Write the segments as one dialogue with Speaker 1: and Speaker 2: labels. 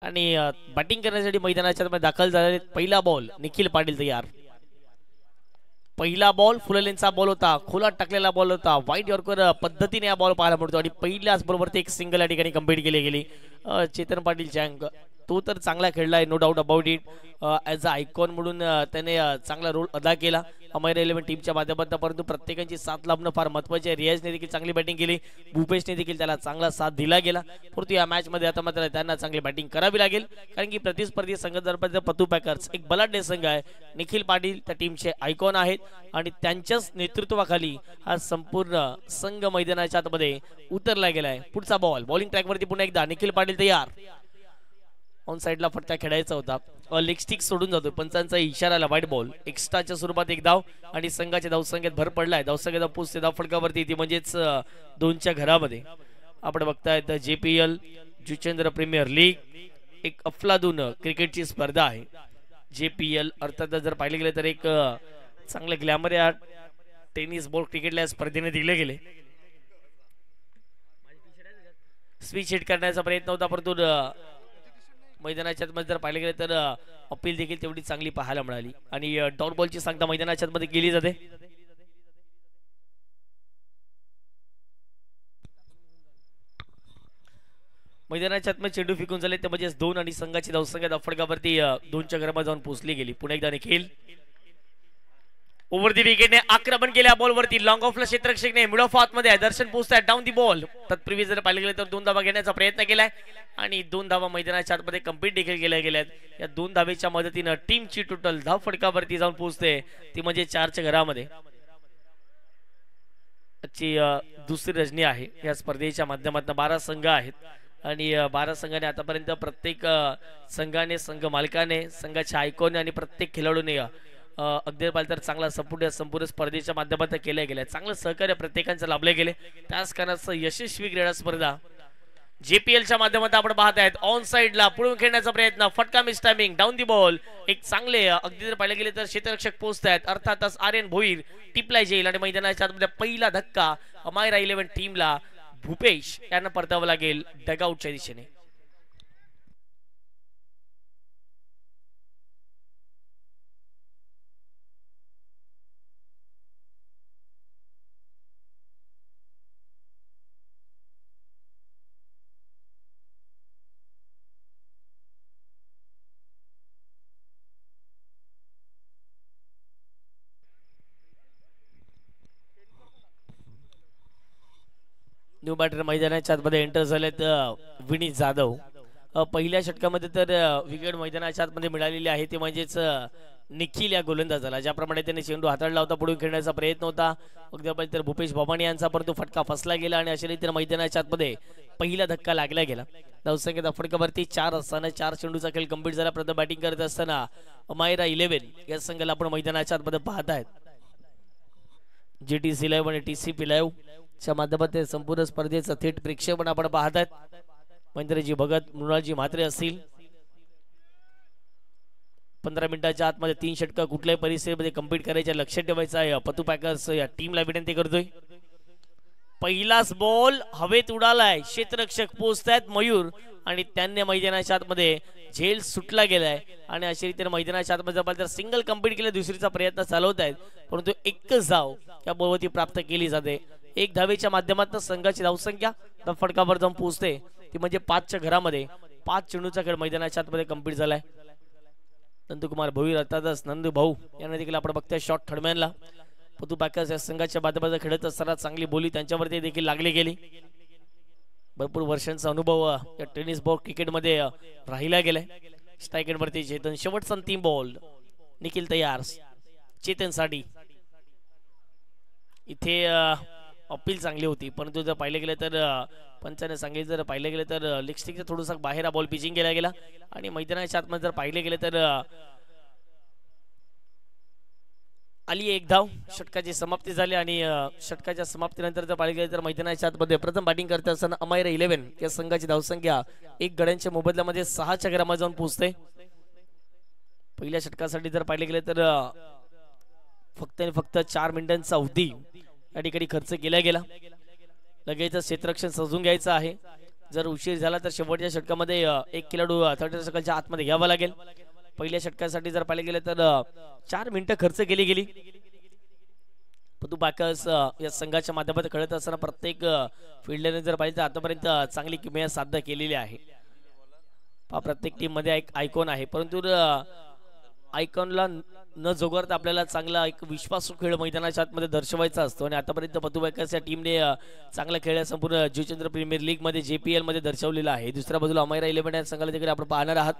Speaker 1: आणि बॅटिंग करण्यासाठी मैदानाच्या दाखल झालेले पहिला बॉल निखिल पाटील तयार। पहिला बॉल फुललेंचा बॉल होता, खोलात टाकलेला बॉल होता, वाईट यॉर्कर पद्धतीने हा बॉल पाहायला मिळतो आणि पहिल्याच बरोबरती एक सिंगल या ठिकाणी कंप्लीट केली गेली। चेतन पाटील चँग तो तर चांगला खेळलाय, no doubt about it. As a icon म्हणून त्याने चांगला रोल अदा केला अमायरा 11 टीमच्या माध्यमातून, परंतु प्रत्येकाची साथ लाभणं फार महत्त्वाचे आहे। रियाजने देखील चांगली बॅटिंग केली, भूपेशने देखील त्याला चांगला साथ दिला गेला, परंतु या मॅचमध्ये आता मात्र त्यांना चांगली बॅटिंग करावी लागेल, कारण की प्रतिस्पर्धी संघ जर पतू पॅकर्स एक बलाढ्य संघ आहे। निखिल पाटील त्या टीमचे आयकॉन आहेत आणि त्यांच्याच नेतृत्वाखाली हा संपूर्ण संघ मैदानाच्या आतमध्ये उतरला गेलाय। पुढचा बॉल बॉलिंग ट्रॅकवरती पुन्हा एकदा निखिल पाटील तयार। ऑन साइडला फटका खेळायचा होता, लेग स्टिक सोडून जातो, पंचांचा इशारा आला, वाईट बॉल। एक्स्ट्राच्या स्वरूपात एक धाव आणि संघाच्या धावसंख्येत भर पडलाय। धावसंख्येचा पोचते धाव फटकावरती ती म्हणजेच 2च्या घरामध्ये। आपण बघतायत JPL जुचेंद्र प्रीमियर लीग एक अफलातून क्रिकेटची स्पर्धा आहे। JPL अर्थात जर पाहिले गेले तर एक चांगले ग्लॅमर या टेनिस बॉल क्रिकेटला स्पर्धेने दिले गेले। स्विच हिट करण्याचा प्रयत्न होता, परंतु मैदानाच्या मध्ये जर पाहिले गेले तर अपील देखील तेवढी चांगली पाहायला मिळाली आणि डॉट बॉलची सांगता मैदानाच्या मध्ये केली जाते। मैदानाच्या आतमध्ये चेंडू फेकून झाले ते म्हणजेच 2 आणि संघाची धावसंख्या फटकावरती 2च्या घरामध्ये जाऊन पोहोचली गेली। पुन्हा एकदा निखिल ओव्हर दी विकेटने आक्रमण केल्या बॉलवरती, लॉंग ऑफला क्षेत्ररक्षकने मिड ऑफ आतमध्ये दर्शन पोहोचताय डाऊन दी बॉल। तत्पूर्वी जर पाहिले गेले तर 2 धावा घेण्याचा प्रयत्न केलाय आणि 2 धावा मैदानाच्या आतमध्ये कंप्लीट देखील केल्या गेल्यात। या 2 धावेच्या मदतीने टीमची टोटल धाव फटकावरती जाऊन पोहोचते ती म्हणजे 4च्या घरामध्ये। आजची दुसरी रजनी आहे या स्पर्धेच्या माध्यमातून। 12 संघ आहेत आणि 12 संघाने आतापर्यंत प्रत्येक संघाने, संघ मालकाने, संघाच्या आयकॉनने आणि प्रत्येक खेळाडूने अगदी पाहिलं तर चांगला सपोर्ट या संपूर्ण स्पर्धेच्या माध्यमातून केल्या गेल्या। चांगलं सहकार्य प्रत्येकांचं लाभले गेले, त्याच कारणाचं यशस्वी क्रीडा स्पर्धा JPLच्या माध्यमातून आपण पाहत आहेत। ऑन साइडला पुढून खेळण्याचा प्रयत्न, फटका miss timing, down the ball. एक चांगले अगदी जर पाहिले गेले तर क्षेत्ररक्षक पोहोचतायत, अर्थातच आर्यन भोईर टिपला जाईल आणि मैदानाच्या आतमध्ये पहिला धक्का अमायरा 11 टीमला भूपेश यांना परतावं लागेल डगआउटच्या दिशेने। न्यू बॅटर मैदानाच्या आतमध्ये एंटर झालेत विनीत जाधव। पहिल्या षटकामध्ये तर विकेट मैदानाच्या आतमध्ये मिळालेली आहे, ते म्हणजेच निखिल या गोलंदाजाला ज्याप्रमाणे त्याने चेंडू हाताळला होता, पुढे खेळण्याचा प्रयत्न होता अगदी तर भूपेश भवानी यांचा, परंतु फटका फसला गेला आणि अशा रीतीने मैदानाच्या आतमध्ये पहिला धक्का लागला गेला। धावसंख्येच्या फटकावरती 4 असताना 4 चेंडूचा खेळ कंप्लीट झाला। प्रथम बॅटिंग करत असताना अमायरा 11 या संघाला आपण मैदानाच्या आतमध्ये पाहत आहेत। GTC लाईव्ह आणि TCP लाईव्ह च्या माध्यमातून संपूर्ण स्पर्धेचं थेट प्रेक्षेपण आपण पाहत आहेत। महेंद्रजी भगत, मृणालजी म्हात्रे असतील। 15 मिनिटाच्या आतमध्ये 3 षटक कुठल्याही परिस्थितीमध्ये कंप्लीट करायचे लक्ष ठेवायचं आहे। पतू पॅकर्स या टीमला विनंती करतोय। पहिलाच बॉल हवेत उडालाय, क्षेत्ररक्षक पोहोचतायत मयूर आणि त्यांनी मैदानाच्या आतमध्ये झेल सुटला गेलाय आणि अशा रीतीने मैदानाच्या आतमध्ये सिंगल कंप्लीट केलं, दुसरीचा प्रयत्न चालवत आहेत, परंतु एकच धाव या बॉलवरती प्राप्त केली जाते। 1 धावेच्या माध्यमातून संघाची धावसंख्या फटकावर जाऊन पोहोचते ती म्हणजे 5च्या घरामध्ये। 5 चेंडूचा खेळ मैदानाच्या आतमध्ये कंप्लीट झालाय। नंदकुमार भोईर अर्थातच नंदू भाऊ यांना देखील आपण बघतोय शॉट थर्डमॅनला। पतू पॅकर्स या संघाच्या माध्यमातून खेळत असताना चांगली बोली त्यांच्यावरती देखील लागली गेली। भरपूर वर्षांचा अनुभव या टेनिस बॉल क्रिकेटमध्ये राहिला गेलाय। स्ट्राईक एंडवरती चेतन, शेवटचा 3 बॉल निखिल तयार चेतन साठी। इथे अपील चांगली होती, परंतु जर पाहिले गेले तर पंचाने सांगितलं जर पाहिले गेले तर लेग स्टिकचा थोडासा बाहेर हा बॉल पिचिंग केला गेला आणि मैदानाच्या आतमध्ये जर पाहिले गेले तर आली 1 धाव। षटकाची समाप्ती झाली आणि षटकाच्या समाप्तीनंतर जर पाहिले गेले तर मैदानाच्या आतमध्ये प्रथम बॅटिंग करत असताना अमायरा 11 या संघाची धावसंख्या 1 गड्यांच्या मोबदल्यामध्ये 6च्या घरामध्ये जाऊन पोहोचते। पहिल्या षटकासाठी जर पाहिले गेले तर फक्त 4 मिनिटांचा अवधी या ठिकाणी खर्च केला गेला। लगेच क्षेत्ररक्षण सजून घ्यायचं आहे जर उशीर झाला तर शेवटच्या षटकामध्ये एक खेळाडू थर्ड सर्कलच्या आतमध्ये घ्यावा लागेल. पहिल्या षटकासाठी जर पाहिले गेले तर 4 मिनिटं खर्च केली गेली. पतू पॅकर्स या संघाच्या माध्यमातून खेळत असताना प्रत्येक फिल्डरने जर पाहिजे तर आतापर्यंत चांगली किमया साध्य केलेली आहे. प्रत्येक टीम मध्ये एक आयकॉन आहे, परंतु आयकॉनला न जोगरता आपल्याला चांगला एक विश्वासू खेळ मैदानाच्या आतमध्ये दर्शवायचा असतो. आणि आतापर्यंत पतू पॅकर्स या टीमने चांगला खेळ संपूर्ण जुचंद्र प्रीमियर लीग मध्ये JPL मध्ये दर्शवलेला आहे. दुसऱ्या बाजूला अमायरा 11 या संघाला देखील आपण पाहणार आहात.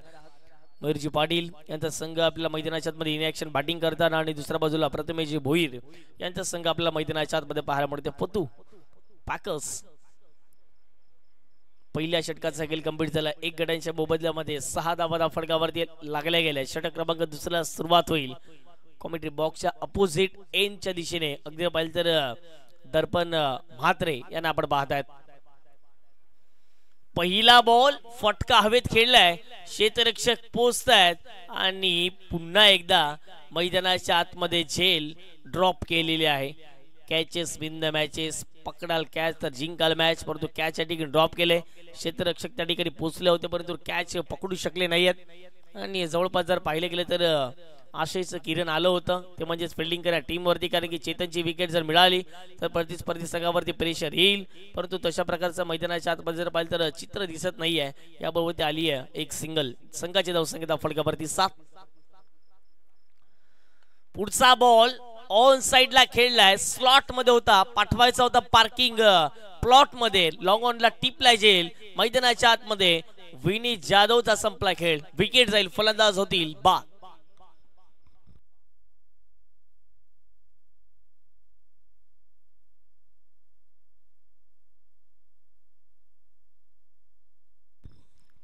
Speaker 1: मयूरजी पाटील यांचा संघ आपल्या मैदानाच्या आतमध्ये इन ॲक्शन बॅटिंग करताना आणि दुसऱ्या बाजूला प्रथमेशजी भोईर यांचा संघ आपल्या मैदानाच्या आतमध्ये पाहायला मिळते. पतू पॅकर्स पहिल्या षटकाचा खेळ कंप्लीट झाला. 1 गड्यांच्या मोबदल्यामध्ये 6 धावा फडकावरती लागल्या गेल्या. षटक क्रमांक 2 सुरुवात होईल. कॉमेंट्री बॉक्सच्या अपोजिट एंडच्या दिशेने अगदी पाहिलं तर दर्पण म्हात्रे यांना आपण पाहतायत. पहिला बॉल फटका हवेत खेळलाय, क्षेत्ररक्षक पोहोचतायत आणि पुन्हा एकदा मैदानाच्या आतमध्ये झेल ड्रॉप केलेली आहे. कॅचेस विन द मॅचेस, पकडाल कॅच तर जिंकाल मॅच, परंतु कॅच या ठिकाणी ड्रॉप केले. क्षेत्ररक्षक त्या ठिकाणी पोहोचले होते परंतु कॅच पकडू शकले नाहीत. आणि जवळपास जर पाहिले गेले तर आशयचं किरण आलं होतं, ते म्हणजेच फिल्डिंग करा टीमवरती, कारण की चेतनची विकेट जर मिळाली तर प्रतिस्पर्धी संघावरती प्रेशर येईल. परंतु तशा प्रकारचं मैदानाच्या आतमध्ये जर पाहिलं तर चित्र दिसत नाही आहे. याबरोबर आली आहे एक सिंगल. संघाची धावसंख्या फडकावरती 7. पुढचा बॉल ऑन साइडला खेळलाय, स्लॉट मध्ये होता, पाठवायचा होता पार्किंग प्लॉट मध्ये, लॉंग ऑनला टिपला जेल. मैदानाच्या आतमध्ये विनी जाधवचा संपला खेळ, विकेट जाईल, फलंदाज होतील बाद.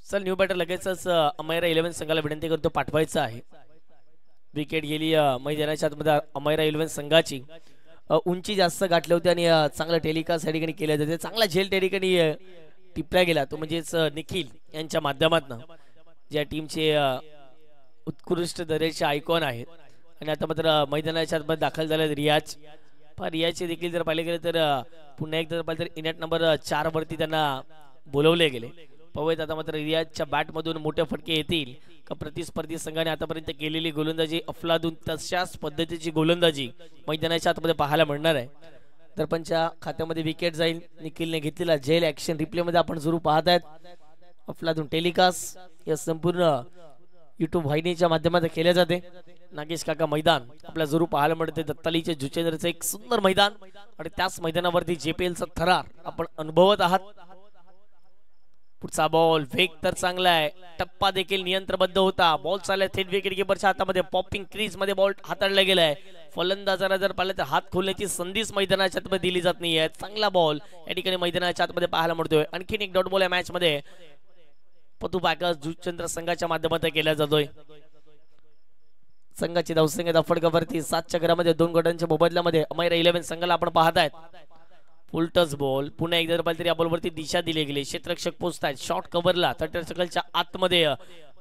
Speaker 1: चल न्यू बॅटर लगेचच अमायरा 11 संघाला विनंती करतो पाठवायचं आहे. विकेट गेली मैदानाच्या आतमध्ये अमायरा 11 संघाची. उंची जास्त गाठली होती आणि चांगला टेलिकास्ट या ठिकाणी केल्या जाते. चांगला झेल त्या ठिकाणी टिपला गेला, तो म्हणजेच निखिल यांच्या माध्यमातून, ज्या टीमचे उत्कृष्ट दर्जाचे आयकॉन आहेत. आणि आता मात्र मैदानाच्या आतमध्ये दाखल झाले रियाज. रियाजचे देखील जर पाहिले गेले तर पुन्हा एकदा पाहिलं तर इनॅट नंबर 4 वरती त्यांना बोलवले गेले. पवैत आता मात्र रियाजच्या बॅट मधून मोठे फटके येतील का प्रतिस्पर्धी संघाने आतापर्यंत केलेली गोलंदाजी अफलातून तशाच पद्धतीची गोलंदाजी मैदानाच्या आतमध्ये पाहायला मिळणार आहे. दर्पणच्या खात्यामध्ये विकेट जाईल. निखिलने घेतलेला झेल ऍक्शन रिप्ले मध्ये आपण जरूर पाहत आहेत. अफलातून टेलिकास्ट या संपूर्ण युट्यूब वाहिनीच्या माध्यमातून केले जाते. नागेश काका मैदान आपल्याला जरूर पाहायला मिळते. दत्तालीचे जुचेंद्रचं एक सुंदर मैदान आणि त्याच मैदानावरती JPLचा थरार आपण अनुभवत आहात. पुढचा बॉल वेग तर चांगला आहे, टप्पा देखील नियंत्रणबद्ध होता. बॉल चालला थेट विकेट कीपरच्या हातामध्ये, पॉपिंग क्रीज मध्ये बॉल हाताळला गेलाय. फलंदाजाला जर पाहिलं तर हात खोलण्याची संधीच मैदानाच्या आतमध्ये दिली जात नाहीये. चांगला बॉल या ठिकाणी मैदानाच्या आतमध्ये पाहायला मिळतोय. आणखीन एक डॉट बॉल या मॅच मध्ये पतू पॅकर्स जुचंद्र संघाच्या माध्यमातून केला जातोय. संघाची धावसंख्या फडकावरती 7च्या घरामध्ये 2 गटांच्या मोबदल्यामध्ये अमायरा 11 संघाला आपण पाहत आहेत. फुल टच बॉल, पुन्हा एकदा पाहिलं तरी या बॉलवरती दिशा दिली गेली. क्षेत्ररक्षक पोहोचतायत शॉर्ट कव्हरला, 30 सर्कलच्या आतमध्ये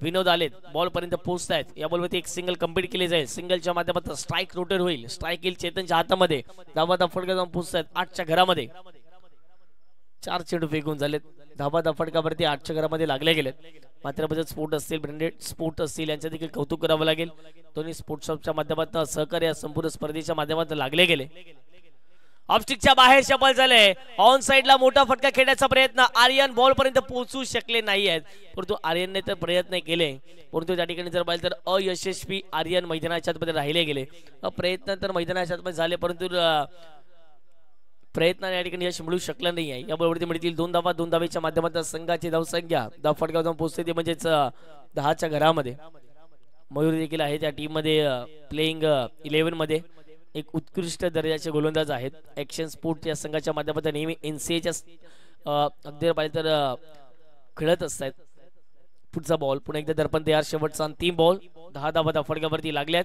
Speaker 1: विनोद आलेत, बॉल पर्यंत पोहोचतायत. या बॉलवरती एक सिंगल कंप्लीट केली जाईल. सिंगलच्या माध्यमातून स्ट्राईक रोटेट होईल. स्ट्राईक येईल चेतनच्या हातामध्ये, धावा फडका जाऊन पोहोचतायत 8च्या घरामध्ये. 4 चेंडू फेकून झालेत. धावा फडकावरती 8च्या घरामध्ये लागले गेलेत. मात्र बजेट स्पोर्ट असतील, ब्रँडेड स्पोर्ट असतील, यांचं देखील कौतुक करावं लागेल. दोन्ही स्पोर्ट्स शॉपच्या माध्यमातून सहकार्य संपूर्ण स्पर्धेच्या माध्यमातून लागले गेले. ऑफस्टिकच्या बाहेर शफल झाले. ऑन साइडला मोठा फटका खेळण्याचा प्रयत्न, आर्यन बॉल पर्यंत पोहोचू शकले नाही आहेत. परंतु आर्यनने तर प्रयत्न केले, परंतु त्या ठिकाणी जर पाहिलं तर अयशस्वी आर्यन मैदानाच्या आतमध्ये राहिले गेले. प्रयत्न तर मैदानाच्या आतमध्ये झाले, परंतु प्रयत्न या ठिकाणी यश मिळू शकलं नाही आहे. या बरोबर मिळतील 2 धावा. 2 धावेच्या माध्यमातून संघाची धावसंख्या फटका जाऊन पोहोचते, ते म्हणजेच 10च्या घरामध्ये. मयूर देखील आहे त्या टीम मध्ये, प्लेइंग 11 मध्ये एक उत्कृष्ट दर्जाचे गोलंदाज आहेत. ऍक्शन स्पोर्ट या संघाच्या माध्यमातून नेहमी NCAच्या अगदी पाहिलं तर खेळत असतात. पुढचा बॉल पुन्हा एकदा दर्पण तयार, शेवटचा अंतिम बॉल. 10 धावा फडकावरती लागल्यात.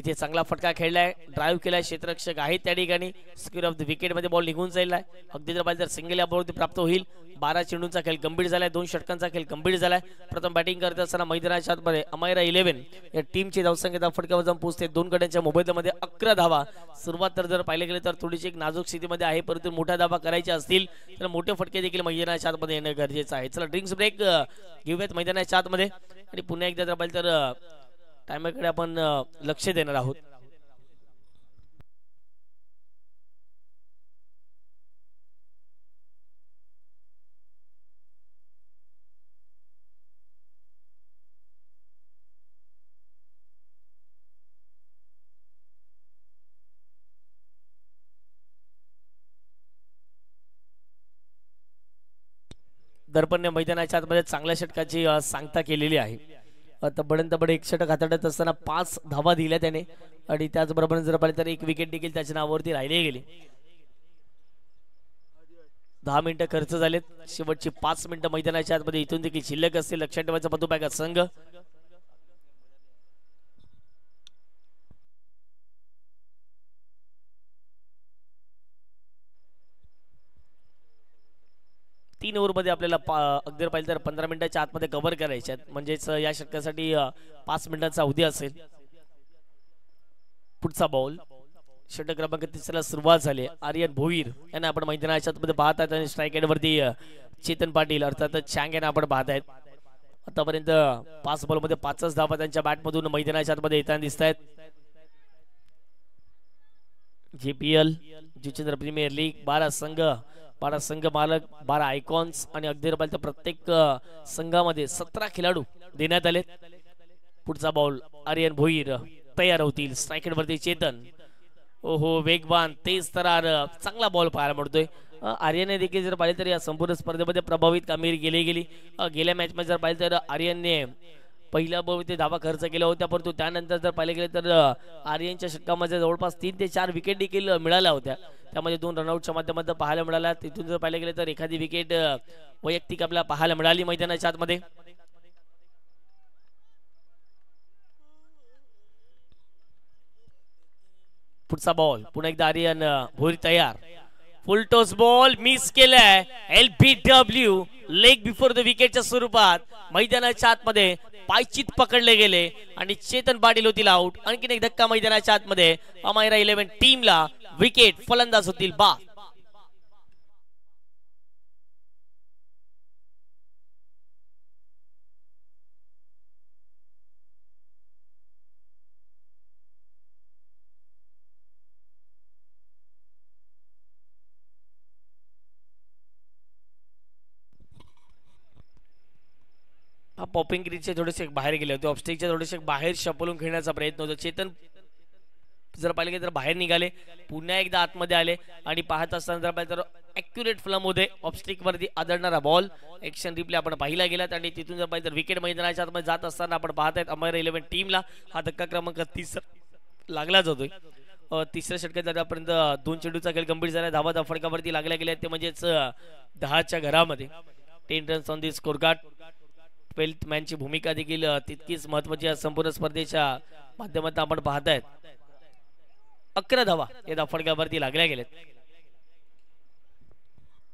Speaker 1: इथे चांगला फटका खेळलाय, ड्राईव्ह केलाय, क्षेत्ररक्षक आहेत त्या ठिकाणी, स्क्वेअर ऑफ द विकेट मध्ये बॉल निघून जाईल, अगदी जर पाहिजे तर सिंगल या बॉलवरती प्राप्त होईल. 12 चेंडूंचा खेळ गंभीर झालाय, 2 षटकांचा खेळ गंभीर झालाय. प्रथम बॅटिंग करत असताना मैदानाच्या आतमध्ये अमायरा 11 या टीमची धावसंख्या फटक्यावर जाऊन पोहोचते. 2 गड्यांच्या मोबदल्यामध्ये 11 धावा. सुरुवात तर जर पाहिले गेले तर थोडीशी एक नाजूक स्थितीमध्ये आहे, परंतु मोठ्या धावा करायच्या असतील तर मोठे फटके देखील मैदानाच्या आतमध्ये येणं गरजेचं आहे. चला ड्रिंक्स ब्रेक घेऊयात मैदानाच्या आतमध्ये आणि पुन्हा एकदा जर पाहिजे तर टायमाकडे आपण लक्ष देणार आहोत. दर्पणने मैदानाच्या आतमध्ये चांगल्या षटकाची सांगता केलेली आहे. तबडंतबड एक षटक हाताळत असताना 5 धावा दिल्या त्याने आणि त्याचबरोबर जर पाहिलं तर एक विकेट देखील त्याच्या नावावरती राहिली गेली. 10 मिनिटं खर्च झालेत, शेवटची 5 मिनिटं मैदानाच्या आतमध्ये इथून देखील शिल्लक असते. लक्षात ठेवायचा पदुपायका संघ तीन ओव्हर मध्ये आपल्याला अगदी पाहिजे तर 15 मिनिटाच्या आतमध्ये कव्हर करायचे आहेत, म्हणजेच या षटकासाठी 5 मिनिटांचा अवधी असेल. पुढचा बॉल षटक क्रमांक 3 ला सुरुवात झाली. आर्यन भोईर यांना आपण मैदानाच्या आतमध्ये पाहत आहेत आणि स्ट्राईक एंड वरती चेतन पाटील अर्थात चँग यांना आपण पाहत आहेत. आतापर्यंत 5 बॉल मध्ये 5च धावा त्यांच्या बॅट मधून मैदानाच्या आतमध्ये येताना दिसत आहेत. JPL जितेंद्र प्रीमियर लीग 12 संघ मालक, 12 आयकॉन्स आणि अगदी पाहिजे तर प्रत्येक संघामध्ये 17 खेळाडू देण्यात आले. पुढचा बॉल आर्यन भोईर तयार होतील. स्ट्राईक एंड वरती चेतन, ओहो वेगवान तेज तरार, चांगला बॉल पाहायला मिळतोय. आर्यनने देखील जर पाहिले तर या संपूर्ण स्पर्धेमध्ये प्रभावित कामगिरी केली गेली. गेल्या मॅच मध्ये जर पाहिले तर आर्यनने पहिल्या बॉलवरती धावा खर्च केल्या होत्या, परंतु त्यानंतर जर पाहिले गेले तर आर्यनच्या षटकामध्ये जवळपास 3 ते 4 विकेट देखील मिळाल्या होत्या. त्यामध्ये 2 रनआउटच्या माध्यमातून पाहायला मिळाल्या. तिथून जर पाहिले गेले तर एखादी विकेट वैयक्तिक आपल्याला पाहायला मिळाली मैदानाच्या आतमध्ये. पुढचा बॉल पुन्हा एकदा आर्यन भोईर तयार. फुल टॉस बॉल मिस केलाय. LBW लेग बिफोर द विकेटच्या स्वरूपात मैदानाच्या आतमध्ये पायचीत पकडले गेले आणि चेतन पाटील होतील आउट. आणखीन एक धक्का मैदानाच्या आतमध्ये. अमायरा 11 टीमला विकेट, फलंदाज होतील बाद. पॉपिंग ग्रीनचे थोडेसे बाहेर गेले होते, ऑफस्टिकचे थोडेसे बाहेर शपलून खेळण्याचा प्रयत्न होता. चेतन जर पाहिले तर बाहेर निघाले, पुन्हा एकदा आतमध्ये आले आणि पाहत असताना जर पाहिलं तर ॲक्युरेट फ्लम मध्ये ऑफस्टिक वरती आदळणारा बॉल ॲक्शन रिप्ले आपण पाहिला गेलात आणि तिथून जर पाहिजे तर विकेट मैदानाच्या आतमध्ये जात असताना आपण पाहत आहेत अमायरा 11 टीमला हा धक्का क्रमांक 30 लागला जातोय. तिसऱ्या षटकात आतापर्यंत 2 चेंडूचा खेळ गंभीर झाला. धावा फडकावरती लागल्या गेल्या ते म्हणजेच 10च्या घरामध्ये. 10 runs on the score card. 12th मॅनची भूमिका देखील तितकीच महत्वाची संपूर्ण स्पर्धेच्या माध्यमातून आपण पाहतायत. 11 धावा या फडकावरती लागल्या गेल्यात.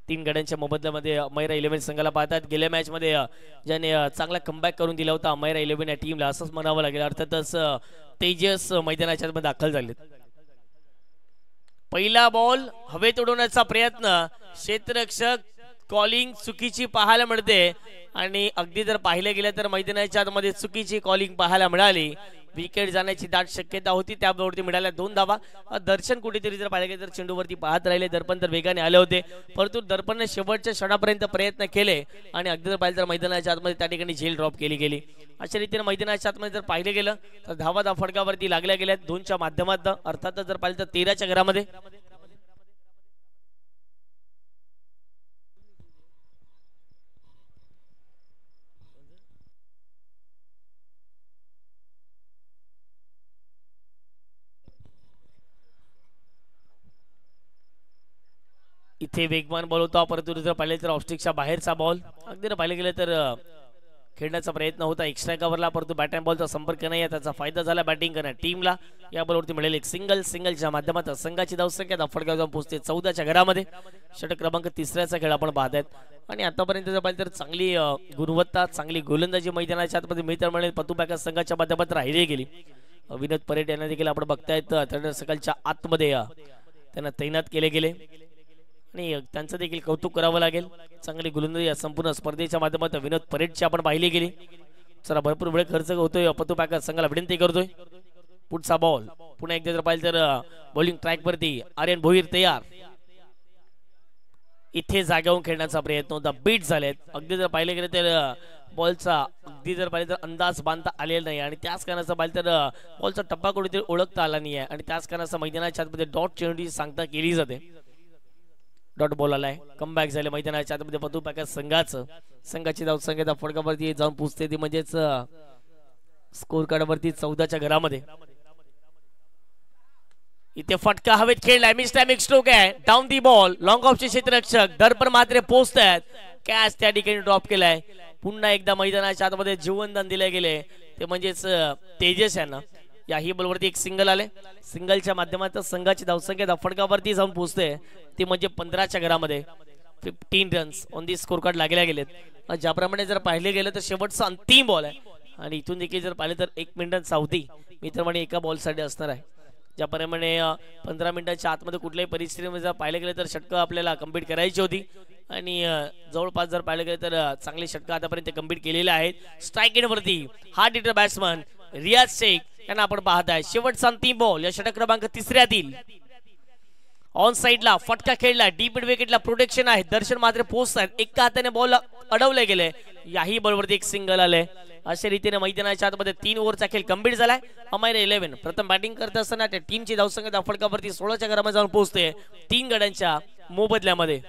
Speaker 1: 3 गड्यांच्या मोबदल्यामध्ये अमायरा 11 संघाला पाहतात. गेल्या मॅच मध्ये ज्याने चांगला कमबॅक करून दिला होता अमायरा 11 या टीमला असंच म्हणावं लागेल. अर्थातच तेजस मैदानाच्या मध्ये दाखल झाले. पहिला बॉल हवेत उडवण्याचा प्रयत्न, क्षेत्ररक्षक कॉलिंग चुकीची पाहायला मिळते आणि अगदी जर पाहिले गेले तर मैदानाच्या आतमध्ये चुकीची कॉलिंग पाहायला मिळाली. विकेट जाण्याची दाट शक्यता होती, त्यावरती मिळाल्या 2 धावा. दर्शन कुठेतरी जर पाहिले गेले तर चेंडूवरती पाहत राहिले. दर्पण तर वेगाने आले होते, परंतु दर्पणने शेवटच्या क्षणापर्यंत प्रयत्न केले आणि अगदी जर पाहिले तर मैदानाच्या आतमध्ये त्या ठिकाणी झेल ड्रॉप केली गेली. अशा रीतीने मैदानाच्या आतमध्ये जर पाहिले गेलं तर धावा फडकावरती लागल्या गेल्या 2च्या माध्यमातून. अर्थातच जर पाहिलं तर 13च्या घरामध्ये. इथे वेगवान बॉल होता, परंतु जर पाहिले तर ऑफस्टिकच्या बाहेरचा बॉल. अगदी जर पाहिले गेले तर खेळण्याचा प्रयत्न होता एक्स्ट्रा कव्हरला, परंतु बॅट अँड बॉलचा संपर्क नाही आहे, त्याचा फायदा झाला बॅटिंग करण्या टीमला. या बॉलवरती मिळेल एक सिंगलच्या माध्यमातून संघाची धावसंख्या फटका जाऊन पोहोचते 14च्या घरामध्ये. षटक क्रमांक 3चा खेळ आपण पाहत आहेत. आणि आतापर्यंत जर पाहिलं तर चांगली गुणवत्ता, चांगली गोलंदाजी मैदानाच्या आतमध्ये मिळतं म्हणेल पतू पॅकर्स संघाच्या माध्यमातून राहिली गेली. विनोद परेड यांना देखील आपण बघतायत थंड सकाळच्या आतमध्ये त्यांना तैनात केले गेले आणि त्यांचं देखील कौतुक करावं लागेल. चांगली गोलंदाजी संपूर्ण स्पर्धेच्या माध्यमातून विनोद परेडची आपण पाहिली गेली. चला भरपूर वेळ खर्च होतोय पतू पॅकर्स संघाला विनंती करतोय. पुढचा बॉल पुन्हा एकदा जर पाहिलं तर बॉलिंग ट्रॅक वरती आर्यन भोईर तयार. इथे जागेवरून खेळण्याचा प्रयत्न होता, बीट झालेत. अगदी जर पाहिले गेले तर बॉलचा अगदी जर पाहिलं तर अंदाज बांधता आलेला नाही आणि त्याच कारणाचं पाहिलं तर बॉलचा टप्पा कुठेतरी ओळखता आला नाही आहे आणि त्याच कारणाचा मैदानाच्या आतमध्ये डॉट चेंडूची सांगता केली जाते. डॉट बॉल आलाय, कमबॅक झाले मैदानाच्या आतमध्ये पतू पॅकर्स संघाची धावसंख्या फटकावरती जाऊन पुजते ती म्हणजेच स्कोर कार्डवरती 14च्या घरामध्ये. इथे फटका हवेत खेळलाय, मिस्टॅमिक स्ट्रोक आहे, डाऊन दी बॉल. लॉंग ऑफचे क्षेत्ररक्षक दर्पण मात्र पोहोचतायत, कॅच त्या ठिकाणी ड्रॉप केलाय. पुन्हा एकदा मैदानाच्या आतमध्ये जीवनदान दिले गेले ते म्हणजेच तेजस यांना. याही बॉलवरती एक सिंगल आले, सिंगलच्या माध्यमातून संघाची धावसंख्या फटकावरती जाऊन पोहोचते ती म्हणजे 15च्या घरामध्ये. 15 runs on the score card लागल्या गेलेत. ज्याप्रमाणे जर पाहिले गेलं तर शेवटचा अंतिम बॉल आहे आणि इथून देखील जर पाहिलं तर 1 मिनिट सावधी मित्रमणे एका बॉलसाठी असणार आहे. ज्याप्रमाणे 15 मिनिटांच्या आतमध्ये कुठल्याही परिस्थितीमध्ये जर पाहिलं गेलं तर षटकं आपल्याला कंप्लीट करायची होती आणि जवळपास जर पाहिलं गेलं तर चांगली षटकं आतापर्यंत कंप्लीट केलेले आहेत. स्ट्राईक एंडवरती हार्ड हिटर बॅट्समन रियाज शेख यांना आपण पाहत आहे. शेवटचा अंतिम बॉल या षटक क्रमांक 3 ऑन साइडला फटका खेळला, डीप विकेटला प्रोटेक्शन आहे. दर्शन मात्र पोहोचतात, एका हाताने बॉल अडवले गेले. याही बॉलवरती एक सिंगल आले. अशा रीतीने मैदानाच्या आतमध्ये 3 ओव्हरचा खेळ कंप्लीट झालाय. अमायरा 11 प्रथम बॅटिंग करत असताना त्या टीमची धावसंख्या फटकावरती 16च्या घरामध्ये जाऊन पोहोचते 3 गड्यांच्या मोबदल्यामध्ये.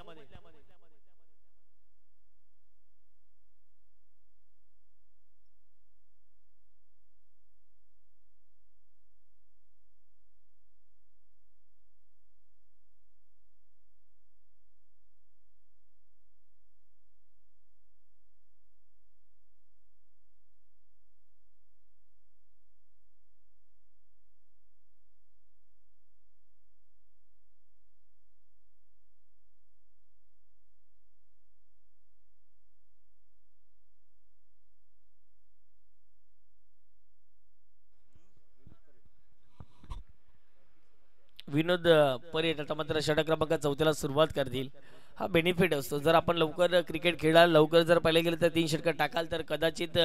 Speaker 1: विनोद परेड आता मात्र षटक क्रमांक 4 सुरुवात करतील. हा बेनिफिट असतो जर आपण लवकर क्रिकेट खेळायला लवकर जर पाहिले गेलं तर 3 षटकं टाकाल तर कदाचित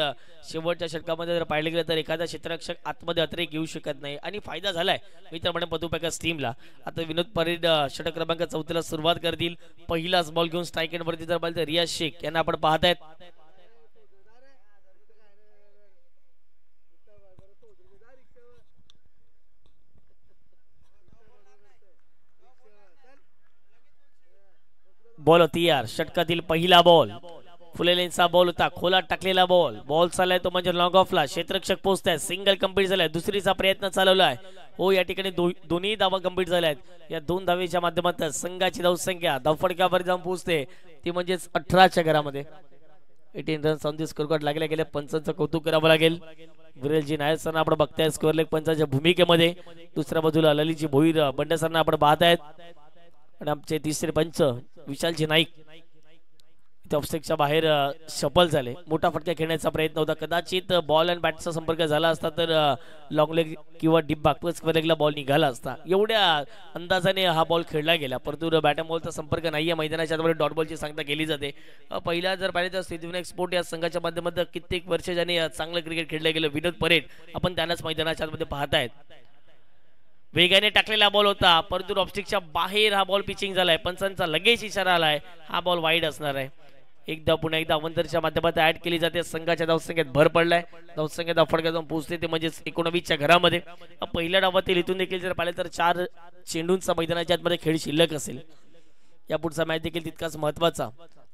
Speaker 1: शेवटच्या षटकामध्ये जर पाहिले गेलं तर एखादा क्षेत्ररक्षक आतमध्ये अतिरेक येऊ शकत नाही आणि फायदा झालाय मित्रमंडळ पतू पॅकर्स टीमला. आता विनोद परेड षटक क्रमांक 4 सुरुवात करतील. पहिलाच बॉल घेऊन स्ट्राईक एंड वरती जर पाहिलं तर रियाज शेख यांना आपण पाहत आहेत. बॉल होती यार, षटकातील पहिला बॉल फुलेलेंचा बॉल होता, खोलात टाकलेला बॉल. बॉल चाललाय तो म्हणजे लॉंग ऑफला, क्षेत्ररक्षक पोहोचताय, सिंगल कंप्लीट झालाय. दुसरीचा प्रयत्न चालवलाय हो, या ठिकाणी दोन्ही धावा कंप्लीट झाल्यात. या 2 धावेच्या माध्यमातून संघाची धावसंख्या धावफटक्यावर जाऊन पोहोचते ती म्हणजेच 18च्या घरामध्ये. 18 runs on the score card लागले गेले. पंचांचं कौतुक करावं लागेल. विरेलजी नायर सर आपण बघताय स्कोअर लेग पंचाच्या भूमिकेमध्ये. दुसऱ्या बाजूला ललितजी भोईर बंडे सरांना आपण पाहत आहेत आणि आमचे तिसरे पंच विशालजी नाईक इथे ऑफस्टेकच्या बाहेर शफल झाले. मोठा फटका खेळण्याचा प्रयत्न होता, कदाचित बॉल अँड बॅटचा संपर्क झाला असता तर लॉंग लेग किंवा डीप बॅकवर्ड स्क्वेअर लेगला बॉल निघाला असता. एवढ्या अंदाजाने हा बॉल खेळला गेला, परंतु बॅट अँड बॉलचा संपर्क नाहीये. मैदानाच्या आतमध्ये डॉट बॉलची सांगता केली जाते. पहिला जर पाहिलं तर सिद्धिविनायक स्पोर्ट या संघाच्या माध्यमातून कित्येक वर्ष ज्याने चांगलं क्रिकेट खेळलं गेलं विनोद परेड आपण त्यांनाच मैदानाच्या आतमध्ये पाहतायत. वेगाने टाकलेला बॉल होता, परंतु ऑफस्टिकच्या बाहेर हा बॉल पिचिंग झालाय. पंचांचा लगेच इशारा आलाय, हा बॉल वाईड असणार आहे. एकदा पुन्हा एकदा अवंतरच्या माध्यमातून ऍड केली जाते. संघाच्या धावसंख्येत भर पडलाय. धावसंख्या फटका जाऊन पोहोचते ते म्हणजेच 19च्या घरामध्ये. पहिल्या डावातील इथून देखील जर पाहिलं तर 4 चेंडूंचा मैदानाच्या आतमध्ये खेळ शिल्लक असेल. या पुढचा मॅच देखील तितकाच महत्वाचा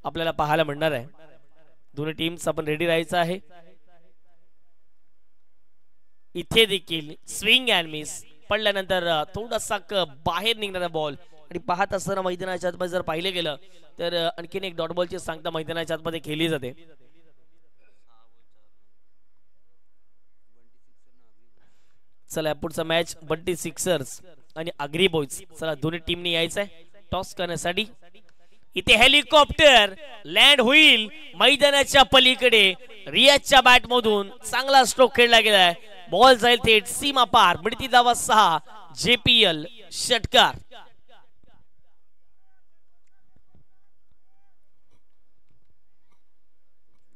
Speaker 1: आपल्याला पाहायला मिळणार आहे. दोन्ही टीम्स आपण रेडी राहायचं आहे. इथे देखील स्विंग अँड मिस पडल्यानंतर थोडासा बाहेर निघणारा बॉल आणि पाहत असताना मैदानाच्या आतमध्ये जर पाहिले गेलं तर आणखीन एक डॉट बॉलची सांगता मैदानाच्या आतमध्ये केली जाते. चला पुढचा मॅच बंटी सिक्सर्स आणि अग्री बॉईज. चला दोन्ही टीमनी यायचंय टॉस करण्यासाठी. इथे हेलिकॉप्टर लँड होईल मैदानाच्या पलीकडे. रियाजच्या बॅट मधून चांगला स्ट्रोक खेळला गेलाय. बॉल जाईल थेट सीमा पार. मिळती धावा 6. JPL षटकार.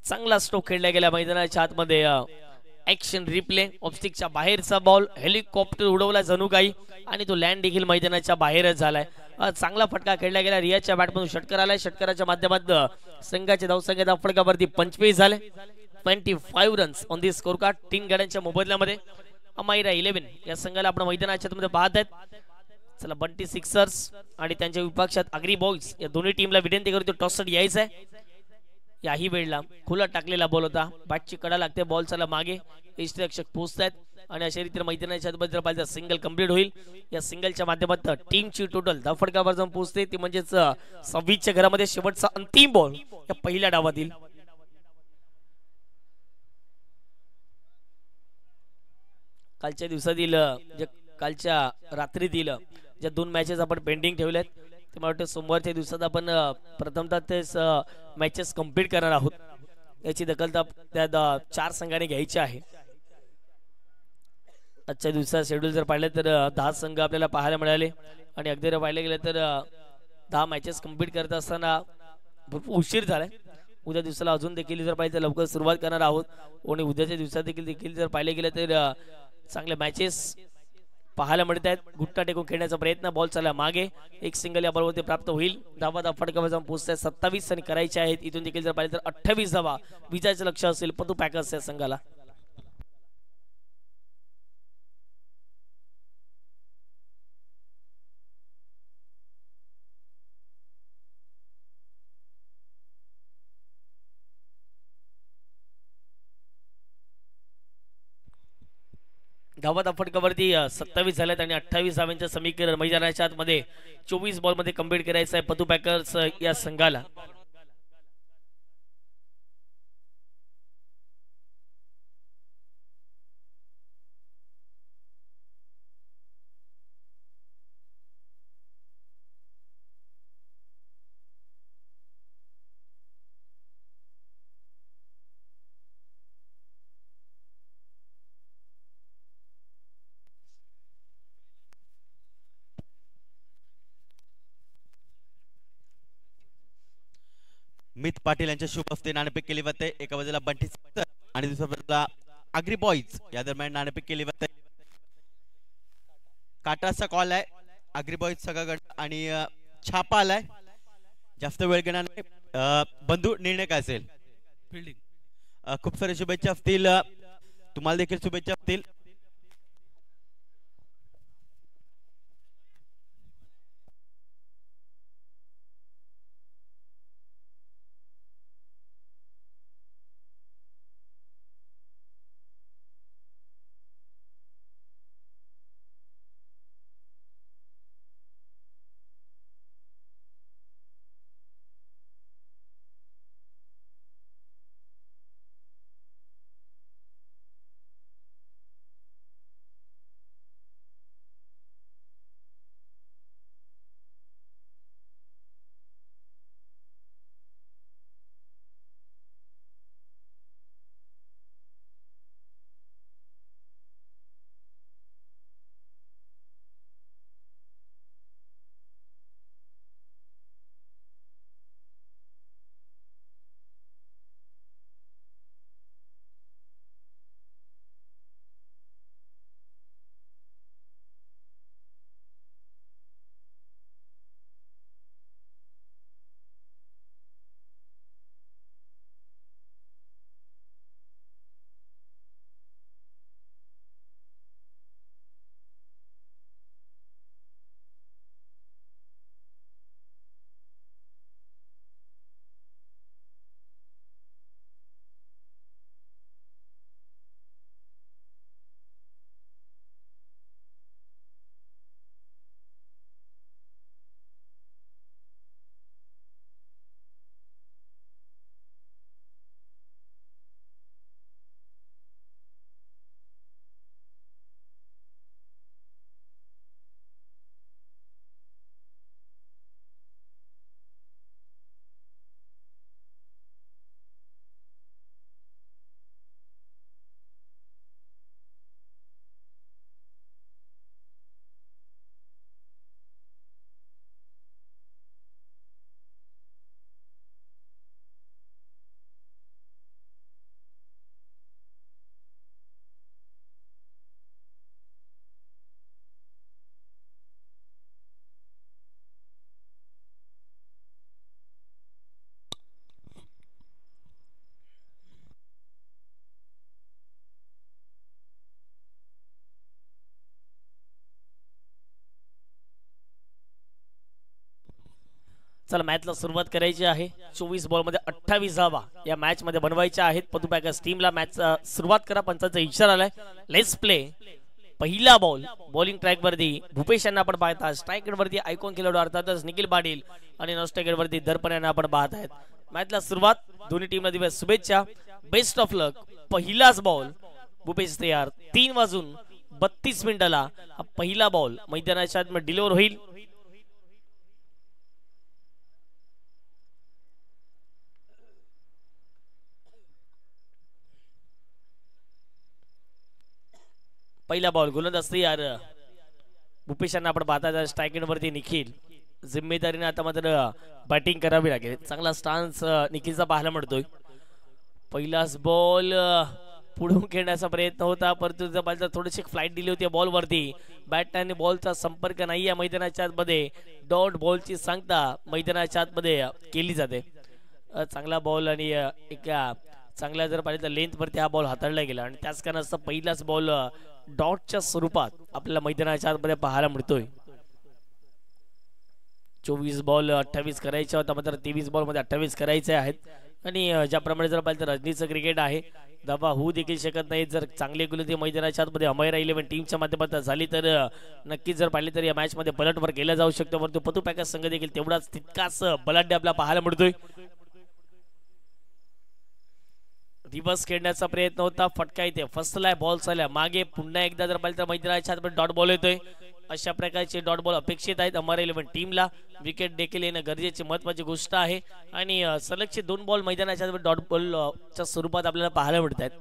Speaker 1: चांगला स्ट्रोक खेळला गेला मैदानाच्या आतमध्ये. Action replay. ऑफस्टिकच्या बाहेरचा बॉल हेलिकॉप्टर उडवला जणू काही आणि तो लँड देखील मैदानाच्या बाहेरच झालाय. चांगला फटका खेळला गेला. रियाजच्या बॅटमधून षटकार आलाय. षटकाराच्या माध्यमातून संघाचे धावसंख्या फटकावरती 25 झाले. 25 runs on the score card. 3 गाड्यांच्या मोबदल्यामध्ये अमायरा 11 या संघाला आपण मैदानाच्या आतमध्ये पाहत आहेत. चला बंटी सिक्सर्स आणि त्यांच्या विपक्षात अग्री बॉईज या दोन्ही टीमला विनंती करतो टॉस साठी यायचं आहे. याही वेळेला खुला टाकलेला बॉल होता. बॅटची कडा लागते. बॉल चला मागे. यष्टीरक्षक पोहोचतायत आणि अशा रीतीने मैदानाच्या आतमध्ये पाहिजे सिंगल कंप्लीट होईल. या सिंगलच्या माध्यमातून टीमची टोटल धावफटकावर जाऊन पोहोचते ती म्हणजेच 26च्या घरामध्ये शेवटचा अंतिम बॉल या पहिल्या डावातील. कालच्या दिवसातील कालच्या रात्रीतील ज्या 2 मॅचेस आपण पेंडिंग ठेवल्यात ते मला वाटतं सोमवारच्या दिवसात आपण प्रथमतः तेच मॅचेस कंप्लीट करणार आहोत. याची दखल त्या 4 संघाने घ्यायची आहे. आजच्या दिवसात शेड्यूल जर पाहिलं तर 10 संघ आपल्याला पाहायला मिळाले आणि अगदी जर पाहिलं गेलं तर 10 मॅचेस कंप्लीट करत असताना भरपूर उशीर झालाय. उद्या दिवसाला अजून देखील जर पाहिजे तर लवकर सुरुवात करणार आहोत आणि उद्याच्या दिवसात देखील जर पाहिलं गेलं तर चांगले मॅचेस पाहायला मिळत आहेत. गुट्टा टेकून खेळण्याचा प्रयत्न. बॉल चला मागे. एक सिंगल या बॉलवरती प्राप्त होईल. धावा फटकावर जाऊन पोहोचतात 27 आणि करायचे आहेत. इथून देखील जर पाहिलं तर 28 धावा विजयाचं लक्ष असेल पतू पॅकर्स या संघाला. धावा फटकावरती 27 झाल्यात आणि 28 धावांचं समीकरण मैदानाच्या आतमध्ये 24 बॉल मध्ये कंप्लीट करायचं आहे पतू पॅकर्स या संघाला.
Speaker 2: मित पाटील यांच्या शुभ हस्ते नाणेफेक केली जाते. एका बाजूला बंटी आणि दुसऱ्या बाजूला अग्री बॉईज या दरम्यान नाणेफेक केली जाते. काटाचा कॉल आहे अग्री बॉईज सगळं आणि छापा आलाय. जास्त वेळ घेणार नाही. बंधू निर्णय काय असेल? फिल्डिंग. खूप सारे शुभेच्छा असतील. तुम्हाला देखील शुभेच्छा असतील.
Speaker 1: चला मॅचला सुरुवात करायची आहे. 24 बॉल मध्ये 28 धावा या मॅच मध्ये बनवायच्या आहेत पतू पॅकर्स टीमला. मॅच सुरुवात करा, पंचांचा इशारा आलाय. Let's play. पहिला बॉल बॉलिंग ट्रॅक वरती भूपेश यांना आपण पाहता. स्ट्राईक वरती आयकॉन खेळाडू अर्थातच निखिल पाटील आणि नॉस्ट्राईक वरती दर्पण यांना आपण पाहत आहेत. मॅचला सुरुवात. दोन्ही टीमला दिवस शुभेच्छा. बेस्ट ऑफ लक. पहिलाच बॉल भूपेश तयार. 3:32 हा पहिला बॉल मैदानाच्या आतमध्ये डिलिव्हर होईल. पहिला बॉल गोलंदाज तयार. भूपेश यांना आपण पाहता. स्ट्राईक वरती निखिल. जिम्मेदारीने आता मात्र बॅटिंग करावी लागेल. चांगला स्टान्स निखिलचा पाहायला मिळतोय. पहिलाच बॉल पुढून खेळण्याचा प्रयत्न होता, परंतु थोडीशी फ्लाईट दिली होती बॉल वरती. बॅट आणि बॉलचा संपर्क नाही आहे मैदानाच्या आतमध्ये. डॉट बॉलची सांगता मैदानाच्या आतमध्ये केली जाते. चांगला बॉल आणि एक चांगल्या जर पाहिजे तर लेंथ वरती हा बॉल हाताळला गेला आणि त्याच कारणास्तव पहिलाच बॉल डॉटच्या स्वरूपात आपल्याला मैदानाच्या आतमध्ये पाहायला मिळतोय. 24 बॉल 28 करायचे होता, मात्र 23 बॉल मध्ये 28 करायचे आहेत. आणि ज्याप्रमाणे जर पाहिजे तर रजनीचं क्रिकेट आहे, धावा होऊ देखील शकत नाही. जर चांगले गोलंदाजी मैदानाच्या आतमध्ये अमैरा 11 टीमच्या माध्यमातून झाली तर नक्कीच जर पाहिले तर या मॅच मध्ये पलटवार केला जाऊ शकतो. परंतु पतू पॅकर्स संघ देखील तेवढाच तितकाच बलाढ्य आपल्याला पाहायला मिळतोय. रिवर्स खेळण्याचा प्रयत्न होता, फटका इथे फसलाय. बॉल चालला मागे. पुन्हा एकदा जर पाहिजे तर मैदानाच्या आतमध्ये डॉट बॉल येतोय. अशा प्रकारचे डॉट बॉल अपेक्षित आहेत अमैरा 11 टीमला. विकेट देखील येणं गरजेची महत्वाची गोष्ट आहे. आणि सलगचे 2 बॉल मैदानाच्या डॉट बॉलच्या स्वरूपात आपल्याला पाहायला मिळत आहेत.